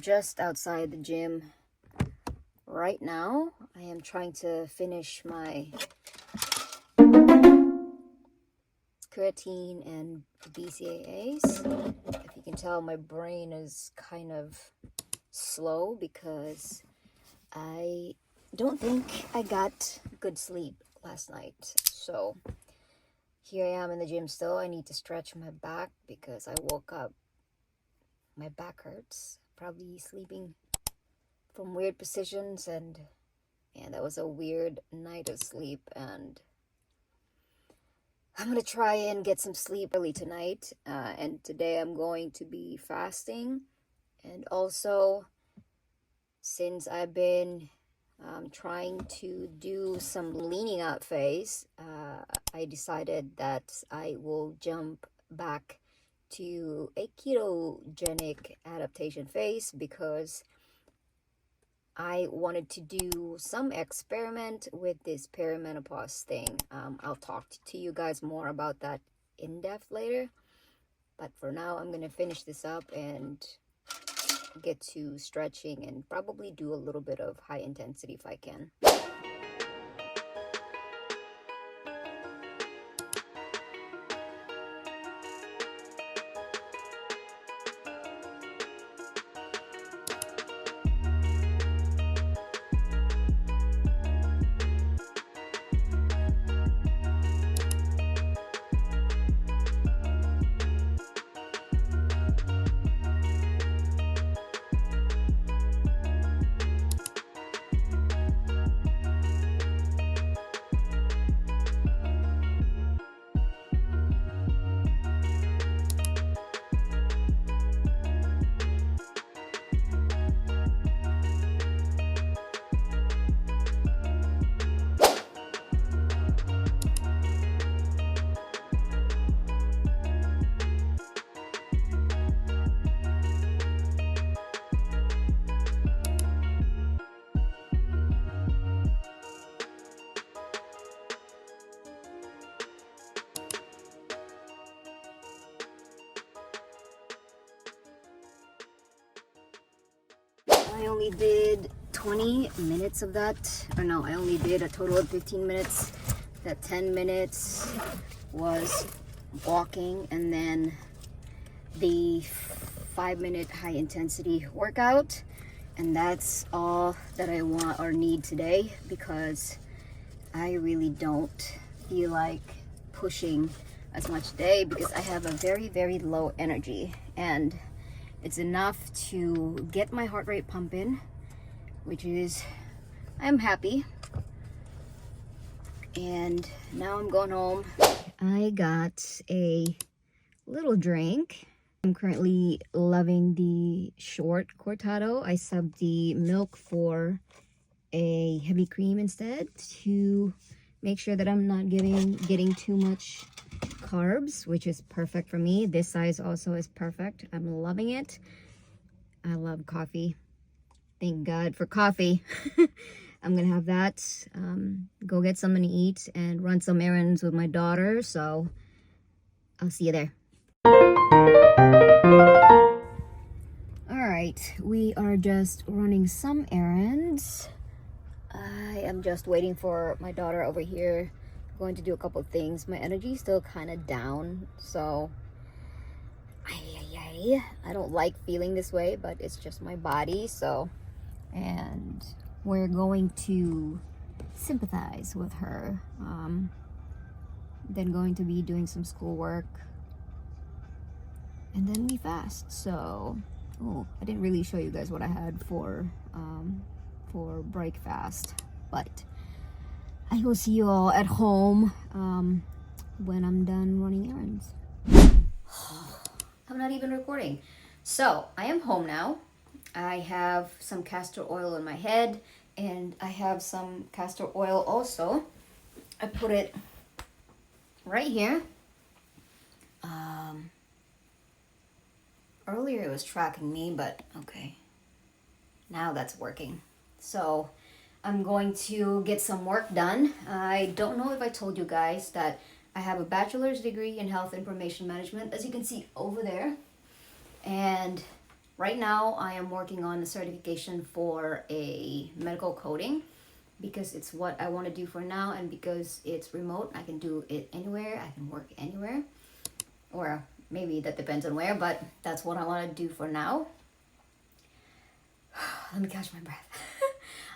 just outside the gym right now. I am trying to finish my creatine and BCAAs. If you can tell, my brain is kind of slow because I don't think I got good sleep last night. So here I am in the gym still. I need to stretch my back because I woke up, my back hurts, probably sleeping from weird positions, and that was a weird night of sleep, and I'm gonna try and get some sleep early tonight. And today I'm going to be fasting, and also since I've been trying to do some leaning out phase, I decided that I will jump back to a ketogenic adaptation phase because I wanted to do some experiment with this perimenopause thing. I'll talk to you guys more about that in depth later, but for now I'm gonna finish this up and get to stretching and probably do a little bit of high intensity if I can. I only did 20 minutes of that, or no, I only did a total of 15 minutes. That 10 minutes was walking, and then the 5-minute high intensity workout, and that's all that I want or need today because I really don't feel like pushing as much today because I have a very low energy, and it's enough to get my heart rate pumping, which is, I'm happy. And now I'm going home. I got a little drink. I'm currently loving the short cortado. I subbed the milk for a heavy cream instead to make sure that I'm not getting too much carbs, which is perfect for me. This size also is perfect. I'm loving it. I love coffee. Thank God for coffee. I'm gonna have that, go get something to eat and run some errands with my daughter, so I'll see you there. Alright, we are just running some errands. I am just waiting for my daughter over here. Going to do a couple things. My energy is still kind of down, so I don't like feeling this way, but it's just my body. So, and we're going to sympathize with her. Then going to be doing some schoolwork, and then we fast. So, oh, I didn't really show you guys what I had for breakfast, but I will see you all at home when I'm done running errands. I'm not even recording. So I am home now. I have some castor oil in my head, and I have some castor oil also. I put it right here. Earlier it was tracking me, but okay. Now that's working. So I'm going to get some work done. I don't know if I told you guys that I have a bachelor's degree in health information management, as you can see over there. And Right now, I am working on the certification for a medical coding because it's what I want to do for now, and because it's remote, I can do it anywhere. I can work anywhere, or maybe that depends on where, but that's what I want to do for now. Let me catch my breath.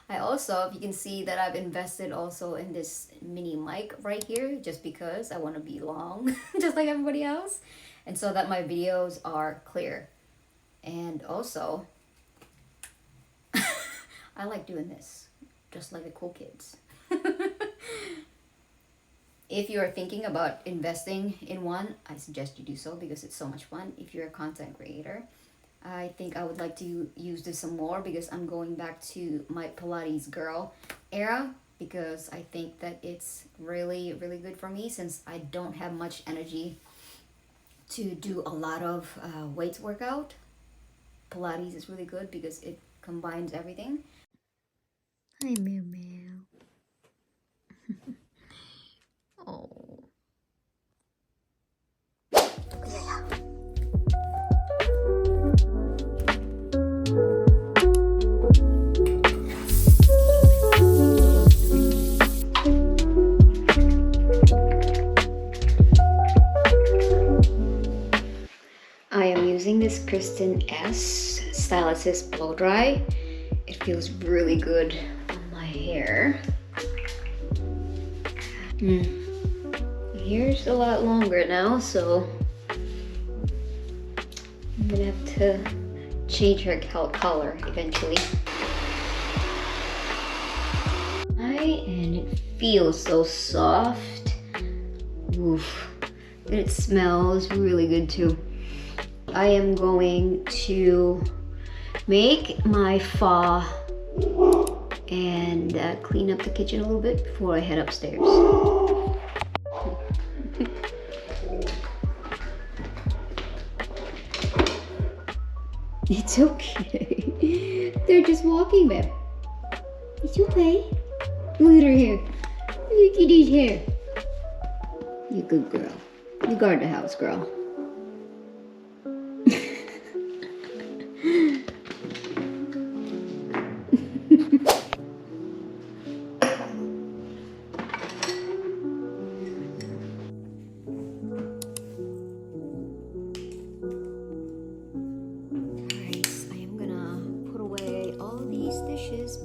I also, if you can see that I've invested also in this mini mic right here, just because I want to be long, just like everybody else, and so that my videos are clear. And also, I like doing this, just like the cool kids. If you are thinking about investing in one, I suggest you do so because it's so much fun. If you're a content creator, I think I would like to use this some more because I'm going back to my Pilates girl era, because I think that it's really, really good for me since I don't have much energy to do a lot of weights workout. Pilates is really good because it combines everything. Hi, Meow Meow. Oh. I am using this Kristen S Stylisis Blow Dry. It feels really good on my hair. My hair's a lot longer now, so I'm gonna have to change her color eventually. And it feels so soft. Oof. And it smells really good too. I am going to make my pho and clean up the kitchen a little bit before I head upstairs. It's okay. They're just walking, babe. It's okay. Look at her hair. Look at his hair. You good girl. You guard the house, girl.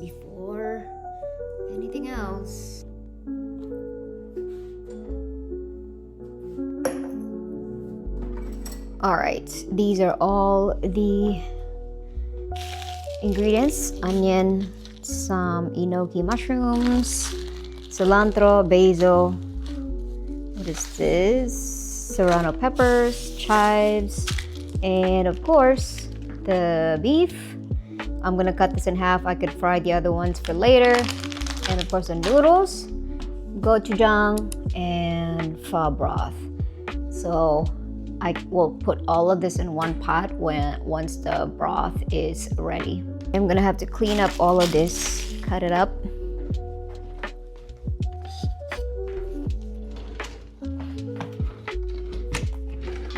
Before anything else. Alright, these are all the ingredients: onion, some enoki mushrooms, cilantro, basil, what is this? Serrano peppers, chives, and of course the beef. I'm gonna cut this in half. I could fry the other ones for later. And of course the noodles, gochujang, and pho broth. So I will put all of this in one pot once the broth is ready. I'm gonna have to clean up all of this, cut it up.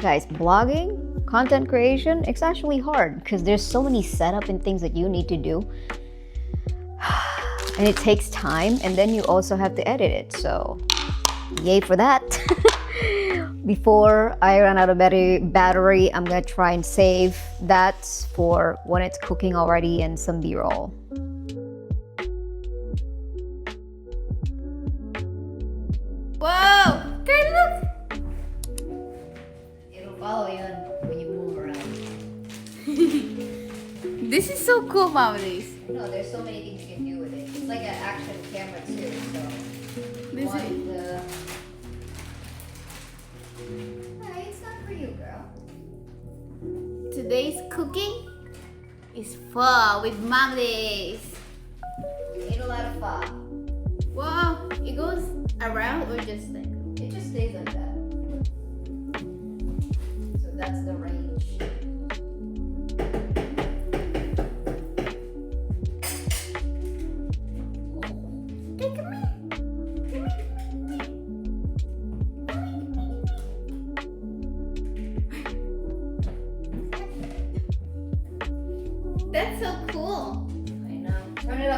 Guys, blogging, content creation, it's actually hard because there's so many setup and things that you need to do. And it takes time, and then you also have to edit it. So yay for that. Before I run out of battery, I'm gonna try and save that for when it's cooking already and some B-roll. Whoa! Okay, look! It'll follow you when you move around. This is so cool, Mamalis. No, there's so many things you can do with it. It's like an action camera too, so. This is... Hey, it's not for you, girl. Today's cooking is pho with Mamalis. You ate a lot of pho. Wow, it goes around or just like? It just stays like that. So that's the range.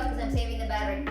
off because I'm saving the battery.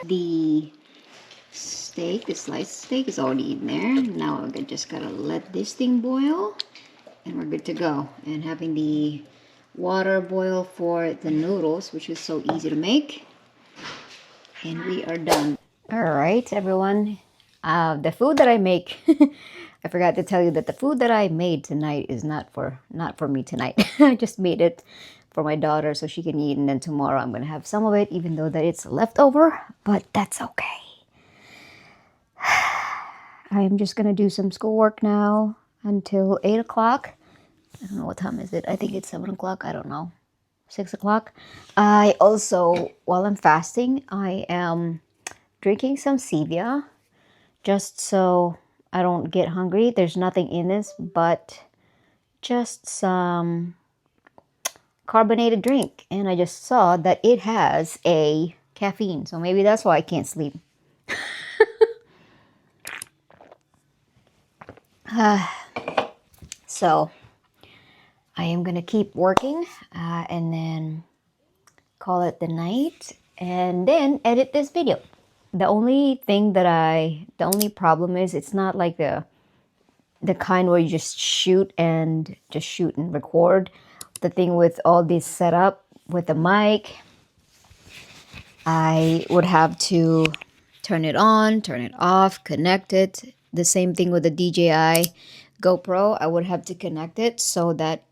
The steak, the sliced steak is already in there. Now I just gotta let this thing boil and we're good to go. And having the water boil for the noodles, which is so easy to make. And we are done. All right, everyone. The food that I make, I forgot to tell you that the food that I made tonight is not for me tonight. I just made it for my daughter so she can eat, and then tomorrow I'm gonna have some of it, even though that it's leftover. But that's okay. I am just gonna do some schoolwork now until 8 o'clock. I don't know what time is it. I think it's 7 o'clock. I don't know. 6 o'clock. I also, while I'm fasting, I am drinking some stevia just so I don't get hungry. There's nothing in this but just some carbonated drink. And I just saw that it has a caffeine. So maybe that's why I can't sleep. So I am going to keep working and then call it the night and then edit this video. The only problem is it's not like the kind where you just shoot and record. The thing with all this setup with the mic, I would have to turn it on, turn it off, connect it. The same thing with the DJi GoPro. I would have to connect it so that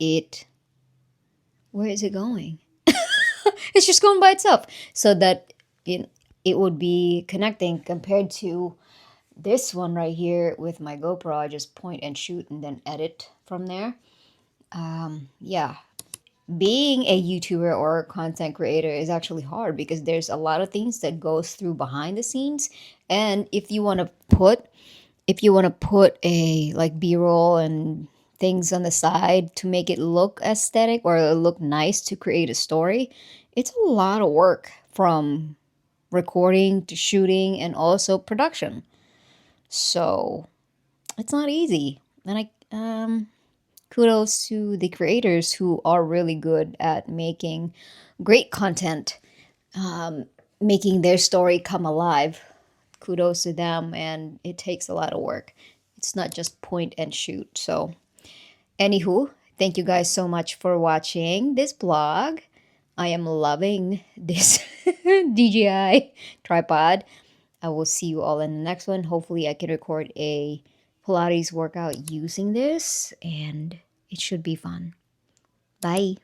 where is it going? It's just going by itself. So that it would be connecting compared to this one right here with my GoPro. I just point and shoot and then edit from there. Yeah. Being a YouTuber or content creator is actually hard because there's a lot of things that goes through behind the scenes. And if you want to put a like B-roll and things on the side to make it look aesthetic or look nice to create a story, it's a lot of work from recording to shooting and also production. So it's not easy. And kudos to the creators who are really good at making great content, making their story come alive. Kudos to them, and it takes a lot of work. It's not just point and shoot. So anywho, thank you guys so much for watching this vlog. I am loving this DJi tripod. I will see you all in the next one. Hopefully I can record a Pilates workout using this, and it should be fun. Bye.